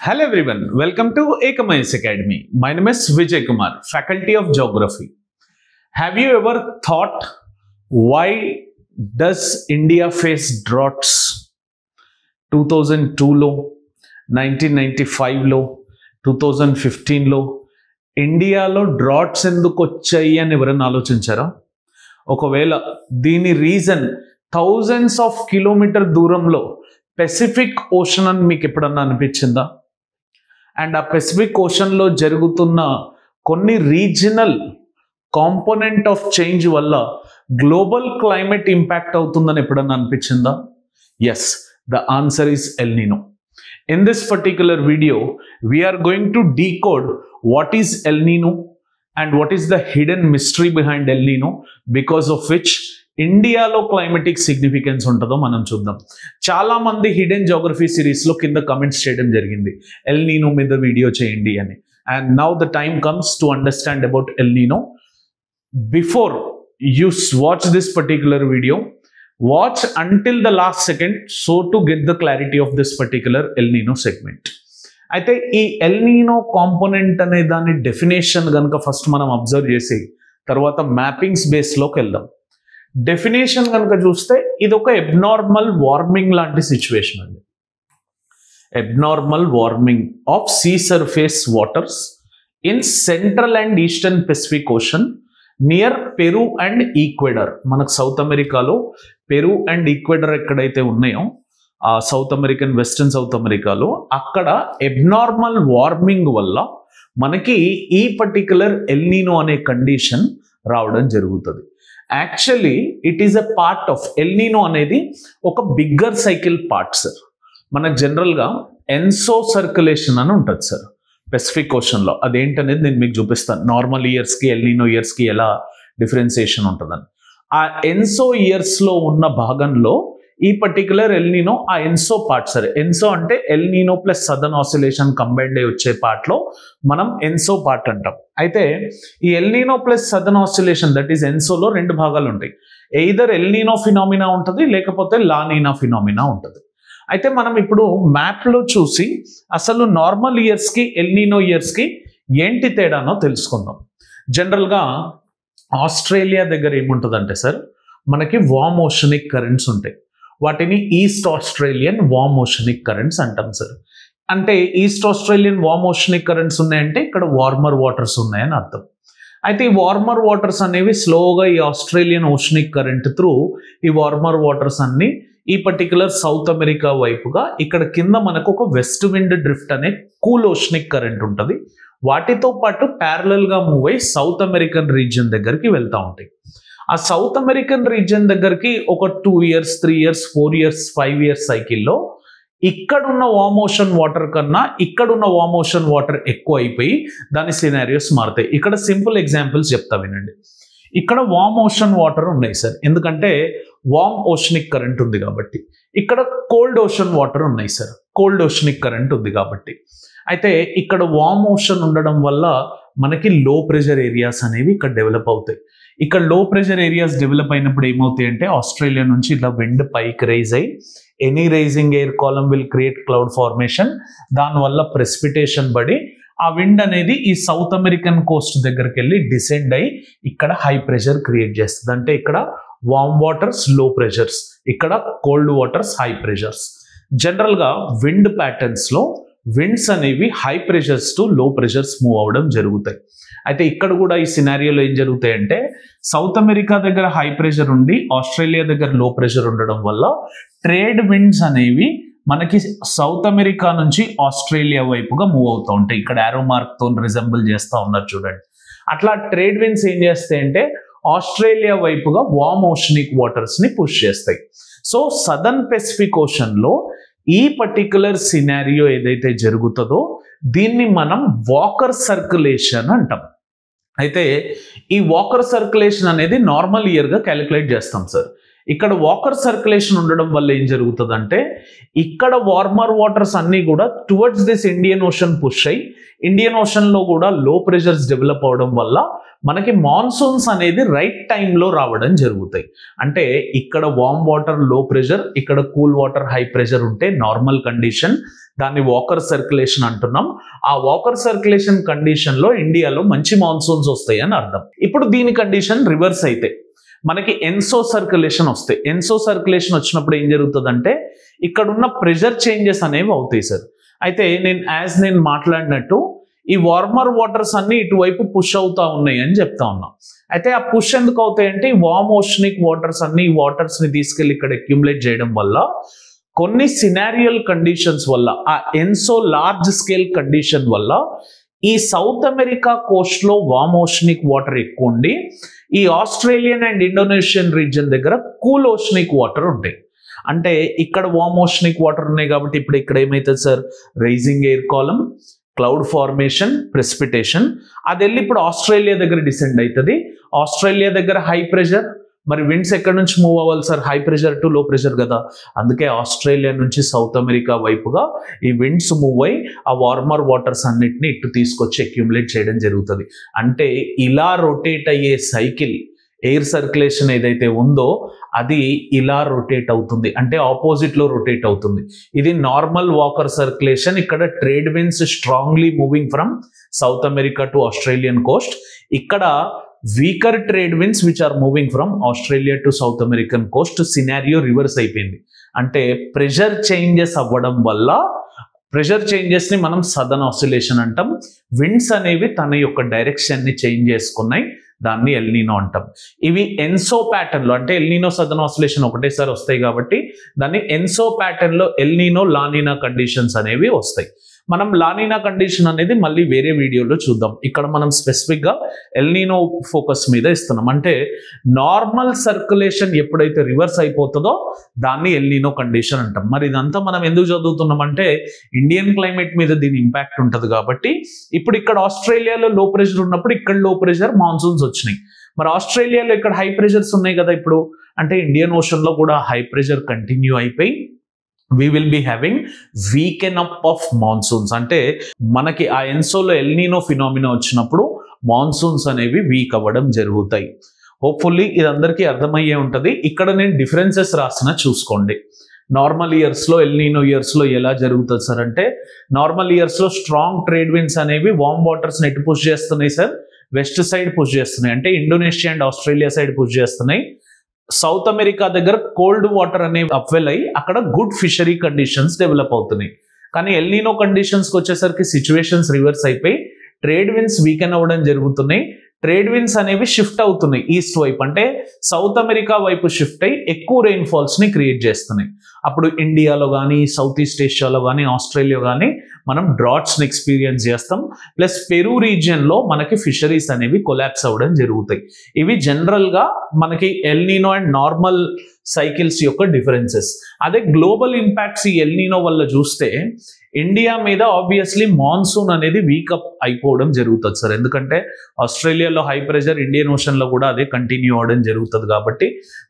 Hello everyone, welcome to Ekamais Academy. My name is Vijay Kumar, Faculty of Geography. Have you ever thought why does India face droughts? 2002 లో 1995 లో 2015 లో ఇండియాలో droughts ఎందుకు వచ్చాయి అని ఎవరైనా ఆలోచించారా? ఒకవేళ దీని రీజన్ థౌజండ్స్ ఆఫ్ కిలోమీటర్ దూరంలో పెసిఫిక్ ఓషన్ అని మీకు ఎప్పుడన్నా అనిపించిందా? అండ్ ఆ పెసిఫిక్ ఓషన్లో జరుగుతున్న కొన్ని రీజనల్ కాంపోనెంట్ ఆఫ్ చేంజ్ వల్ల గ్లోబల్ క్లైమేట్ ఇంపాక్ట్ అవుతుందని ఎప్పుడన్నా అనిపించిందా? Yes, the answer is El Nino. In this particular video, we are going to decode what is El Nino and what is the hidden mystery behind El Nino, because of which ఇండియాలో climatic significance ఉంటుందో మనం చూద్దాం. చాలా మంది hidden geography సిరీస్లో కింద comments చేయడం జరిగింది, ఎల్ నీనో మీద వీడియో చేయండి అని. And now the time comes to understand about L నీనో. Before you watch this particular video, watch until the last second so to get the clarity of this particular El Nino segment. అయితే ఈ El నీనో component అనే దాని definition కనుక first మనం observe చేసి తర్వాత mappings బేస్లోకి వెళ్దాం. Definition కనుక చూస్తే ఇది ఒక అబ్నార్మల్ వార్మింగ్ లాంటి సిచ్యువేషన్ అండి. Abnormal warming of see surface waters in central and eastern Pacific ocean near Peru and Ecuador. మనకు సౌత్ అమెరికాలో పెరు అండ్ ఈక్వెడర్ ఎక్కడైతే ఉన్నాయో ఆ సౌత్ అమెరికన్ వెస్టర్న్ సౌత్ అమెరికాలో అక్కడ అబ్నార్మల్ వార్మింగ్ వల్ల మనకి ఈ పర్టిక్యులర్ ఎల్ నీనో అనే కండిషన్ రావడం జరుగుతుంది. Actually it is a part of L నీనో అనేది ఒక బిగ్గర్ సైకిల్ పార్ట్ సార్. మనకు జనరల్గా ఎన్సో సర్క్యులేషన్ అని ఉంటుంది సార్ పెసిఫిక్ ఓషన్లో. అదేంటనేది నేను మీకు చూపిస్తాను, నార్మల్ ఇయర్స్కి ఎల్ నీనో ఇయర్స్కి ఎలా డిఫరెన్సియేషన్ ఉంటుందని. ఆ ఎన్సో ఇయర్స్లో ఉన్న భాగంలో ఈ పర్టికులర్ ఎల్ నీనో ఆ ఎన్సో పార్ట్ సార్. ఎన్సో అంటే El Nino plus southern oscillation combined అయి వచ్చే పార్ట్లో మనం ఎన్సో పార్ట్ అంటాం. అయితే ఈ El Nino plus southern oscillation that is ఎన్సోలో రెండు భాగాలు ఉంటాయి. ఎయిదర్ ఎల్ నీనో ఫినామినా ఉంటుంది, లేకపోతే లా నీనా ఫినామినా ఉంటుంది. అయితే మనం ఇప్పుడు మ్యాప్లో చూసి అసలు నార్మల్ ఇయర్స్కి ఎల్ నీనో ఇయర్స్కి ఏంటి తేడానో తెలుసుకుందాం. జనరల్గా ఆస్ట్రేలియా దగ్గర ఏముంటుందంటే సార్ మనకి వార్మ్ ఓషనిక్ కరెంట్స్ ఉంటాయి. వాటిని east Australian warm oceanic currents అంటాం సార్. అంటే east Australian warm oceanic currents ఉన్నాయంటే ఇక్కడ వార్మర్ వాటర్స్ ఉన్నాయని అర్థం. అయితే ఈ వార్మర్ వాటర్స్ అనేవి స్లోగా ఈ ఆస్ట్రేలియన్ ఓషనిక్ కరెంట్ త్రూ ఈ వార్మర్ వాటర్స్ అన్ని ఈ పర్టికులర్ సౌత్ అమెరికా వైపుగా ఇక్కడ కింద మనకు ఒక వెస్ట్ విండ్ డ్రిఫ్ట్ అనే కూల్ ఓషనిక్ కరెంట్ ఉంటుంది. వాటితో పాటు ప్యారలల్గా మూవ్ అయ్యి సౌత్ అమెరికన్ రీజియన్ దగ్గరికి వెళ్తూ ఉంటాయి. ఆ సౌత్ అమెరికన్ రీజియన్ దగ్గరికి ఒక 2 years 3 years 4 years 5 years సైకిల్లో ఇక్కడున్న వార్మ్ ఓషన్ వాటర్ కన్నా ఇక్కడున్న వార్మ్ ఓషన్ వాటర్ ఎక్కువ అయిపోయి దాని సినారియోస్ మారుతాయి. ఇక్కడ సింపుల్ ఎగ్జాంపుల్స్ చెప్తా వినండి. ఇక్కడ వార్మ్ ఓషన్ వాటర్ ఉన్నాయి సార్, ఎందుకంటే వార్మ్ ఓషనిక్ కరెంట్ ఉంది కాబట్టి. ఇక్కడ కోల్డ్ ఓషన్ వాటర్ ఉన్నాయి సార్, కోల్డ్ ఓషనిక్ కరెంట్ ఉంది కాబట్టి. అయితే ఇక్కడ వార్మ్ ఓషన్ ఉండడం వల్ల మనకి లో ప్రెషర్ ఏరియాస్ అనేవి ఇక్కడ డెవలప్ అవుతాయి. ఇక్కడ లో ప్రెషర్ ఏరియాస్ డెవలప్ అయినప్పుడు ఏమవుతాయి అంటే ఆస్ట్రేలియా నుంచి ఇలా విండ్ పైకి రైజ్ అయ్యి any rising air column will create cloud formation. దానివల్ల ప్రెసిపిటేషన్ పడి ఆ విండ్ అనేది ఈ సౌత్ అమెరికన్ కోస్ట్ దగ్గరికి వెళ్ళి డిసెండ్ అయ్యి ఇక్కడ హై ప్రెషర్ క్రియేట్ చేస్తుంది. అంటే ఇక్కడ వార్మ్ వాటర్స్ లో ప్రెషర్స్, ఇక్కడ కోల్డ్ వాటర్స్ హై ప్రెషర్స్. జనరల్గా విండ్ ప్యాటర్న్స్లో విండ్స్ అనేవి high pressures to low pressures move అవ్వడం జరుగుతాయి. అయితే ఇక్కడ కూడా ఈ సినారియోలో ఏం జరుగుతాయంటే సౌత్ అమెరికా దగ్గర హై ప్రెషర్ ఉండి ఆస్ట్రేలియా దగ్గర లో ప్రెషర్ ఉండడం వల్ల ట్రేడ్ విండ్స్ అనేవి మనకి సౌత్ అమెరికా నుంచి ఆస్ట్రేలియా వైపుగా మూవ్ అవుతూ ఉంటాయి. ఇక్కడ యారో మార్క్తో రిజెంబుల్ చేస్తూ ఉన్నారు చూడండి. అట్లా ట్రేడ్ విండ్స్ ఏం చేస్తాయి అంటే ఆస్ట్రేలియా వైపుగా వార్మ్ ఓషనిక్ వాటర్స్ని పుష్ చేస్తాయి. సో సదర్న్ పెసిఫిక్ ఓషన్లో ఈ పర్టికులర్ సినారియో ఏదైతే జరుగుతుందో దీన్ని మనం వాకర్ సర్క్యులేషన్ అంటాం. అయితే ఈ వాకర్ సర్క్యులేషన్ అనేది నార్మల్ ఇయర్గా క్యాలిక్యులేట్ చేస్తాం సార్. ఇక్కడ వాకర్ సర్క్యులేషన్ ఉండడం వల్ల ఏం జరుగుతుందంటే ఇక్కడ వార్మర్ వాటర్స్ అన్నీ కూడా towards this Indian ocean push అయ్యి ఇండియన్ ఓషన్లో కూడా లో ప్రెషర్స్ డెవలప్ అవడం వల్ల మనకి మాన్సూన్స్ అనేది రైట్ టైంలో రావడం జరుగుతాయి. అంటే ఇక్కడ వార్మ్ వాటర్ లో ప్రెషర్, ఇక్కడ కూల్ వాటర్ హై ప్రెషర్ ఉంటే నార్మల్ కండిషన్, దాన్ని వాకర్ సర్క్యులేషన్ అంటున్నాం. ఆ వాకర్ సర్క్యులేషన్ కండిషన్ లో ఇండియాలో మంచి మాన్సూన్స్ వస్తాయి అని అర్థం. ఇప్పుడు దీని కండిషన్ రివర్స్ అయితే మనకి ఎన్సో సర్క్యులేషన్ వస్తాయి. ఎన్సో సర్క్యులేషన్ వచ్చినప్పుడు ఏం జరుగుతుందంటే ఇక్కడ ఉన్న ప్రెషర్ చేంజెస్ అనేవి అవుతాయి సార్. అయితే నేను మాట్లాడినట్టు ఈ వార్మర్ వాటర్స్ అన్ని ఇటువైపు పుష్ అవుతా ఉన్నాయి అని చెప్తా ఉన్నాం. అయితే ఆ పుష్ ఎందుకు అవుతాయి అంటే ఈ వార్మ్ ఓషనిక్ వాటర్స్ అన్ని ఈ వాటర్స్ ని తీసుకెళ్లి ఇక్కడ అక్యుములేట్ చేయడం వల్ల కొన్ని సినారియల్ కండిషన్స్ వల్ల ఆ ఎన్సో లార్జ్ స్కేల్ కండిషన్ వల్ల ఈ సౌత్ అమెరికా కోస్ట్ లో వార్మ్ ఓషనిక్ వాటర్ ఎక్కువ ఉండి ఈ ఆస్ట్రేలియన్ అండ్ ఇండోనేషియన్ రీజియన్ దగ్గర కూల్ ఓషనిక్ వాటర్ ఉంటాయి. అంటే ఇక్కడ వార్మ్ ఓషనిక్ వాటర్ ఉన్నాయి కాబట్టి ఇప్పుడు ఇక్కడ ఏమవుతుంది sir, rising air column, cloud formation, precipitation, అది వెళ్ళి ఇప్పుడు ఆస్ట్రేలియా దగ్గర డిసెండ్ అవుతుంది. ఆస్ట్రేలియా దగ్గర హై ప్రెషర్, మరి విండ్స్ ఎక్కడి నుంచి మూవ్ అవ్వాలి సార్, హై ప్రెషర్ టు లో ప్రెషర్ కదా. అందుకే ఆస్ట్రేలియా నుంచి సౌత్ అమెరికా వైపుగా ఈ విండ్స్ మూవ్ అయ్యి ఆ వార్మర్ వాటర్స్ అన్నిటిని ఇటు తీసుకొచ్చి అక్యుములేట్ చేయడం జరుగుతుంది. అంటే ఇలా రొటేట్ అయ్యే సైకిల్ ఎయిర్ సర్క్యులేషన్ ఏదైతే ఉందో అది ఇలా రొటేట్ అవుతుంది, అంటే ఆపోజిట్ లో రొటేట్ అవుతుంది. ఇది నార్మల్ వాకర్ సర్క్యులేషన్. ఇక్కడ trade winds strongly moving from South America to Australian coast. ఇక్కడ weaker trade winds which are moving from Australia to South American coast. Scenario reverse అయిపోయింది. అంటే ప్రెషర్ చేంజెస్ అవ్వడం వల్ల, pressure changes ని మనం southern oscillation అంటాం. Winds అనేవి తన యొక్క డైరెక్షన్ ని చేంజ్ చేసుకున్నాయి, దాన్ని ఎల్నినో అంటాం. ఇవి ఎన్సో ప్యాటర్న్ లో, అంటే ఎల్నినో సదర్న్ ఆసిలేషన్ ఒకటేసారి వస్తాయి కాబట్టి దాన్ని ఎన్సో ప్యాటర్న్ లో ఎల్నినో లానినా కండిషన్స్ అనేవి వస్తాయి. మనం లానినా కండిషన్ అనేది మళ్ళీ వేరే వీడియోలో చూద్దాం. ఇక్కడ మనం స్పెసిఫిక్ గా ఎల్నినో ఫోకస్ మీద ఇస్తున్నాం. అంటే నార్మల్ సర్క్యులేషన్ ఎప్పుడైతే రివర్స్ అయిపోతుందో దాన్ని ఎల్నినో కండిషన్ అంటాం. మరి ఇదంతా మనం ఎందుకు చదువుతున్నాం అంటే ఇండియన్ క్లైమేట్ మీద దీని ఇంపాక్ట్ ఉంటుంది కాబట్టి. ఇప్పుడు ఇక్కడ ఆస్ట్రేలియాలో లో ప్రెషర్ ఉన్నప్పుడు ఇక్కడ లో ప్రెషర్ మాన్సూన్స్ వచ్చినాయి. మరి ఆస్ట్రేలియాలో ఇక్కడ హై ప్రెషర్స్ ఉన్నాయి కదా ఇప్పుడు, అంటే ఇండియన్ ఓషన్ లో కూడా హై ప్రెషర్ కంటిన్యూ అయిపోయి we will be having weaken up of monsoons. అంటే మనకి ఆ ఎన్సోలో ఎల్నినో ఫినామినా వచ్చినప్పుడు మాన్సూన్స్ అనేవి వీక్ అవ్వడం జరుగుతాయి. హోప్ఫుల్లీ ఇది అందరికీ అర్థమయ్యే ఉంటుంది. ఇక్కడ నేను డిఫరెన్సెస్ రాసిన చూసుకోండి. నార్మల్ ఇయర్స్ లో ఎల్నినో ఇయర్స్ లో ఎలా జరుగుతుంది సార్ అంటే, నార్మల్ ఇయర్స్ లో స్ట్రాంగ్ ట్రేడ్ విండ్స్ అనేవి వార్మ్ వాటర్స్ ఎటు పుష్ చేస్తున్నాయి సార్, వెస్ట్ సైడ్ పుష్ చేస్తున్నాయి. అంటే Indonesia and Australia side push చేస్తున్నాయి. సౌత్ అమెరికా దగ్గర కోల్డ్ వాటర్ అనేవి అప్వెల్ అయ్యి అక్కడ గుడ్ ఫిషరీ కండిషన్స్ డెవలప్ అవుతున్నాయి. కానీ ఎల్నినో కండిషన్స్కి వచ్చేసరికి సిచ్యువేషన్స్ రివర్స్ అయిపోయి ట్రేడ్ విండ్స్ వీకెన్ అవ్వడం జరుగుతున్నాయి. ట్రేడ్ విండ్స్ అనేవి షిఫ్ట్ అవుతున్నాయి ఈస్ట్ వైపు, అంటే సౌత్ అమెరికా వైపు షిఫ్ట్ అయ్యి ఎక్కువ రెయిన్ఫాల్స్ ని క్రియేట్ చేస్తున్నాయి. అప్పుడు ఇండియాలో కానీ, సౌత్ ఈస్ట్ ఏషియాలో కానీ, ఆస్ట్రేలియా కానీ మనం డ్రాట్స్ ని ఎక్స్పీరియన్స్ చేస్తాం. ప్లస్ పెరూ రీజియన్ లో మనకి ఫిషరీస్ అనేవి కొలాప్స్ అవ్వడం జరుగుతాయి. ఇవి జనరల్ గా మనకి ఎల్నినో అండ్ నార్మల్ సైకిల్స్ యొక్క డిఫరెన్సెస్. అదే గ్లోబల్ ఇంపాక్ట్స్ ఈ ఎల్నినో వల్ల చూస్తే ఇండియా మీద ఆబ్వియస్లీ మాన్సూన్ అనేది వీకప్ అయిపోవడం జరుగుతుంది సార్. ఎందుకంటే ఆస్ట్రేలియాలో హై ప్రెషర్, ఇండియన్ ఓషన్ లో కూడా అదే కంటిన్యూ అవడం జరుగుతుంది కాబట్టి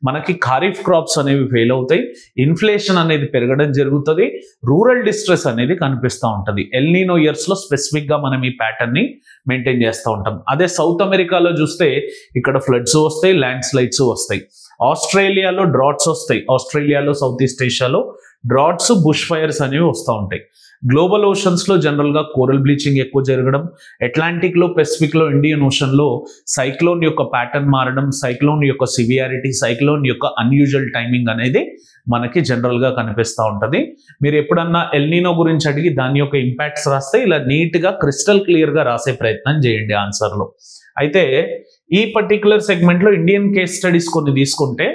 మనకి ఖరీఫ్ క్రాప్స్ అనేవి ఫెయిల్ అవుతాయి, ఇన్ఫ్లేషన్ అనేది పెరగడం జరుగుతుంది, రూరల్ డిస్ట్రెస్ అనేది కనిపిస్తూ ఉంటుంది. ఎల్నినో ఇయర్స్ లో స్పెసిఫిక్ గా మనం ఈ ప్యాటర్న్ ని మెయింటైన్ చేస్తూ ఉంటాం. అదే సౌత్ అమెరికాలో చూస్తే ఇక్కడ ఫ్లడ్స్ వస్తాయి, ల్యాండ్ స్లైడ్స్ వస్తాయి. ఆస్ట్రేలియాలో డ్రాట్స్ వస్తాయి. ఆస్ట్రేలియాలో, సౌత్ ఈస్ట్ ఏషియాలో డ్రాట్స్, బుష్ ఫైర్స్ అనేవి వస్తూ ఉంటాయి. గ్లోబల్ ఓషన్స్ లో జనరల్ గా కోరల్ బ్లీచింగ్ ఎక్కువ జరగడం, అట్లాంటిక్ లో, పెసిఫిక్ లో, ఇండియన్ ఓషన్ లో సైక్లోన్ యొక్క ప్యాటర్న్ మారడం, సైక్లోన్ యొక్క సివియారిటీ, సైక్లోన్ యొక్క అన్యూజువల్ టైమింగ్ అనేది మనకి జనరల్ గా కనిపిస్తూ ఉంటది. మీరు ఎప్పుడన్నా ఎల్నినో గురించి అడిగి దాని యొక్క ఇంపాక్ట్స్ రాస్తే ఇలా నీట్ గా క్రిస్టల్ క్లియర్ గా రాసే ప్రయత్నం చేయండి ఆన్సర్ లో. అయితే ఈ పర్టికులర్ సెగ్మెంట్ లో ఇండియన్ కేస్ స్టడీస్ కొన్ని తీసుకుంటే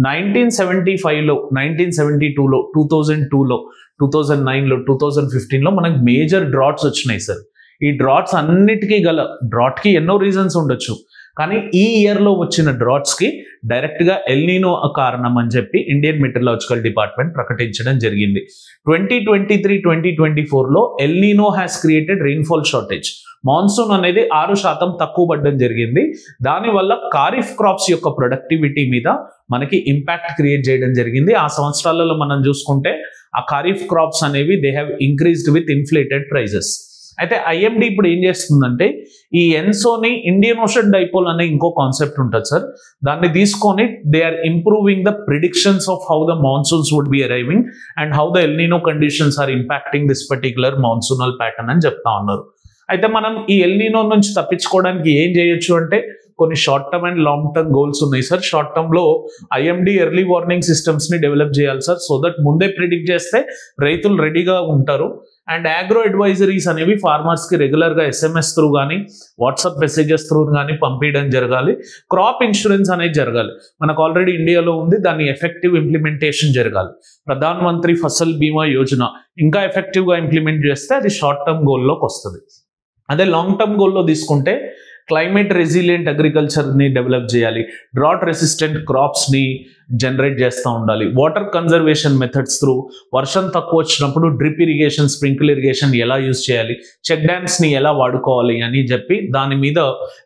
1975లో, 1972లో, 2002లో, 2009లో, 2015లో మనకు మేజర్ డ్రాట్స్ వచ్చినాయి సార్. ఈ డ్రాట్స్ అన్నిటికీ గల డ్రాట్కి ఎన్నో రీజన్స్ ఉండొచ్చు, కానీ ఈ ఇయర్లో వచ్చిన డ్రాట్స్కి డైరెక్ట్గా ఎల్నినో కారణం అని చెప్పి ఇండియన్ మెటీరియలాజికల్ డిపార్ట్మెంట్ ప్రకటించడం జరిగింది. 2023-2024లో El Nino has created rainfall shortage. Monsoon అనేది 6% తక్కువ పడడం జరిగింది. దానివల్ల ఖరీఫ్ క్రాప్స్ యొక్క ప్రొడక్టివిటీ మీద మనకి ఇంపాక్ట్ క్రియేట్ చేయడం జరిగింది. ఆ సంవత్సరాలలో మనం చూసుకుంటే ఆ ఖరీఫ్ క్రాప్స్ అనేవి they have increased with inflated prices. అయితే ఐఎండి ఇప్పుడు ఏం చేస్తుందంటే ఈ ఎన్సోని ఇండియన్ ఓషన్ డైపోల్ అనే ఇంకో కాన్సెప్ట్ ఉంటుంది సార్, దాన్ని తీసుకొని they are improving the predictions of how the monsoons would be arriving and how the El Nino conditions are impacting this particular monsoonal pattern అని చెప్తా ఉన్నారు. అయితే మనం ఈ ఎల్నినో నుంచి తప్పించుకోవడానికి ఏం చేయొచ్చు అంటే కొన్ని short term and long term goals ఉన్నాయి సార్. షార్ట్ టర్మ్ లో ఐఎండి ఎర్లీ వార్నింగ్ సిస్టమ్స్ ని డెవలప్ చేయాలి సార్, సో దట్ ముందే ప్రిడిక్ట్ చేస్తే రైతులు రెడీగా ఉంటారు. అండ్ అగ్రో అడ్వైజరీస్ అనేవి ఫార్మర్స్ కి రెగ్యులర్ గా SMS త్రూ కానీ వాట్సాప్ మెసేజెస్ త్రూ కానీ పంపించడం జరగాలి. క్రాప్ ఇన్సూరెన్స్ అనేది జరగాలి, మనకు ఆల్రెడీ ఇండియాలో ఉంది, దాని ఎఫెక్టివ్ ఇంప్లిమెంటేషన్ జరగాలి. ప్రధాన్ మంత్రి ఫసల్ బీమా యోజన ఇంకా ఎఫెక్టివ్ గా ఇంప్లిమెంట్ చేస్తే అది షార్ట్ టర్మ్ గోల్లోకి వస్తుంది. అదే లాంగ్ టర్మ్ గోల్లో తీసుకుంటే క్లైమేట్ రెసిలియంట్ అగ్రికల్చర్ని డెవలప్ చేయాలి, డ్రాట్ రెసిస్టెంట్ క్రాప్స్ని జనరేట్ చేస్తూ ఉండాలి, వాటర్ కన్జర్వేషన్ మెథడ్స్ త్రూ వర్షం తక్కువ వచ్చినప్పుడు డ్రిప్ ఇరిగేషన్, స్ప్రింకిల్ ఇరిగేషన్ ఎలా యూజ్ చేయాలి, చెక్ డ్యామ్స్ని ఎలా వాడుకోవాలి అని చెప్పి దాని మీద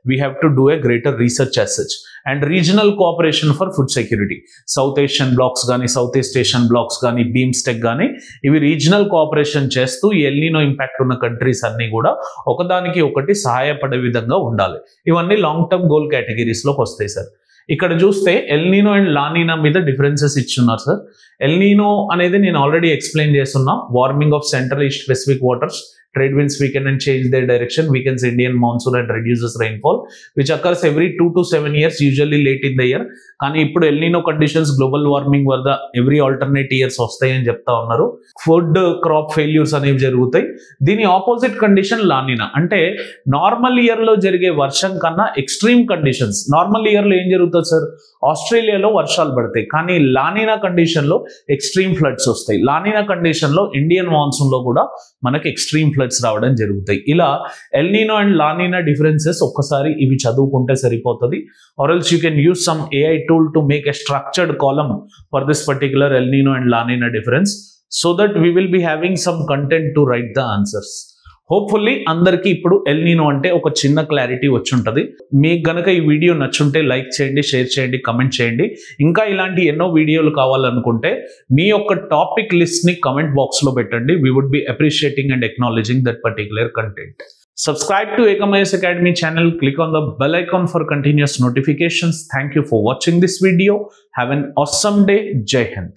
we have to do a greater research as such. And regional cooperation for food security, south Asian blocks కానీ సౌత్ ఈస్ట్ ఏషియన్ బ్లాక్స్ కానీ బీమ్స్టెక్ కానీ ఇవి రీజనల్ కోఆపరేషన్ చేస్తూ ఎల్నినో ఇంపాక్ట్ ఉన్న కంట్రీస్ అన్నీ కూడా ఒకదానికి ఒకటి సహాయపడే విధంగా ఉండాలి. ఇవన్నీ లాంగ్ టర్మ్ గోల్ కేటగిరీస్లోకి వస్తాయి సార్. ఇక్కడ చూస్తే ఎల్నినో అండ్ లానినా మీద డిఫరెన్సెస్ ఇచ్చున్నారు సార్. ఎల్నినో అనేది నేను ఆల్రెడీ ఎక్స్ప్లెయిన్ చేస్తున్నా, warming of central east Pacific waters, trade winds weaken and change their direction, weakens Indian monsoon and reduces rainfall, which occurs every 2 to 7 years, usually late in the year. కానీ ఇప్పుడు El Niño conditions global warming వల్ల every alternate years వస్తాయని చెప్తా ఉన్నారు. Food crop failures అనేవి జరుగుతాయి. దీని opposite condition La Niña, అంటే నార్మల్ ఇయర్లో జరిగే వర్షం కన్నా ఎక్స్ట్రీమ్ కండిషన్స్. నార్మల్ ఇయర్లో ఏం జరుగుతుంది సార్, ఆస్ట్రేలియాలో వర్షాలు పడతాయి, కానీ లానినా కండిషన్లో ఎక్స్ట్రీమ్ ఫ్లడ్స్ వస్తాయి. లానినా కండిషన్లో ఇండియన్ మాన్సూన్లో కూడా మనకి ఎక్స్ట్రీమ్ ఫ్లడ్స్ రావడం జరుగుతాయి. ఇలా ఎల్నినో అండ్ లానినా డిఫరెన్సెస్ ఒక్కసారి ఇవి చదువుకుంటే సరిపోతుంది. Or else you can use some AI tool to make a structured column for this particular El Nino and La Nina difference, so that we will be having some content to write the answers. Hopefully అందరికీ ఇప్పుడు L నీనో అంటే ఒక చిన్న clarity వచ్చి ఉంటుంది. మీకు గనక ఈ వీడియో నచ్చుంటే లైక్ చేయండి, షేర్ చేయండి, కమెంట్ చేయండి. ఇంకా ఇలాంటి ఎన్నో వీడియోలు కావాలనుకుంటే మీ యొక్క టాపిక్ లిస్ట్ని కమెంట్ బాక్స్లో పెట్టండి. We would be appreciating and acknowledging that particular content. Subscribe to Ekam IAS Academy channel. Click on the bell icon for continuous notifications. Thank you for watching this video. Have an awesome day. Jai Hind.